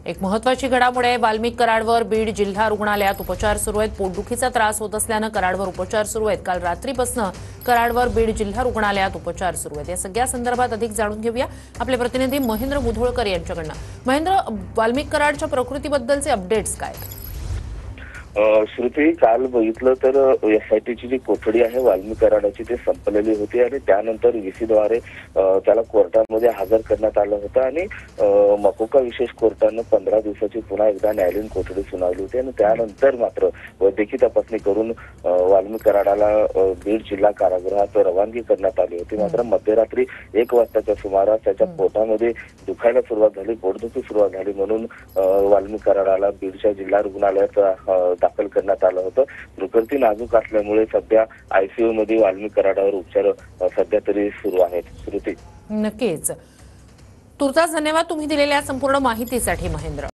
एक महत्त्वाची घडामोड आहे। वाल्मिक कराडवर बीड जिल्हा रुग्णालयात उपचार सुरू आहेत। पोटदुखीचा त्रास होत असल्याने कराडवर उपचार सुरू आहेत। काल रात्रीपासून कराडवर बीड जिल्हा रुग्णालयात उपचार सुरू आहेत। या सगळ्या संदर्भात अधिक जाणून घेऊया आपले प्रतिनिधी महेंद्र मुधोळकर यांच्याकडून। महेंद्र, वाल्मिक कराडच्या प्रकृतीबद्दलचे अपडेट्स काय? श्रुती, काल बघितलं तर एसआयटीची जी कोठडी आहे वाल्मिक कराडाची ते संपलेली होती आणि त्यानंतर व्हीसीद्वारे त्याला कोर्टामध्ये हजर करण्यात आलं होतं आणि मकोका विशेष कोर्टानं 15 दिवसाची पुन्हा एकदा न्यायालयीन कोठडी सुनावली होती आणि त्यानंतर मात्र वैद्यकीय तपासणी करून वाल्मिक कराडाला बीड जिल्हा कारागृहात रवानगी करण्यात आली होती। मात्र मध्यरात्री 1 वाजताच्या सुमारास त्याच्या पोटामध्ये दुखायला सुरुवात झाली, पोटदुखी सुरुवात झाली म्हणून वाल्मिक कराडाला बीडच्या जिल्हा रुग्णालयात दाखल करण्यात आलं होतं। प्रकृती नाजूक असल्यामुळे सध्या आयसीयू मध्ये वाल्मिक कराडावर उपचार सध्या तरी सुरू आहेत। श्रुती, नक्कीच तुर्तास धन्यवाद तुम्ही दिलेल्या संपूर्ण माहितीसाठी महेंद्र।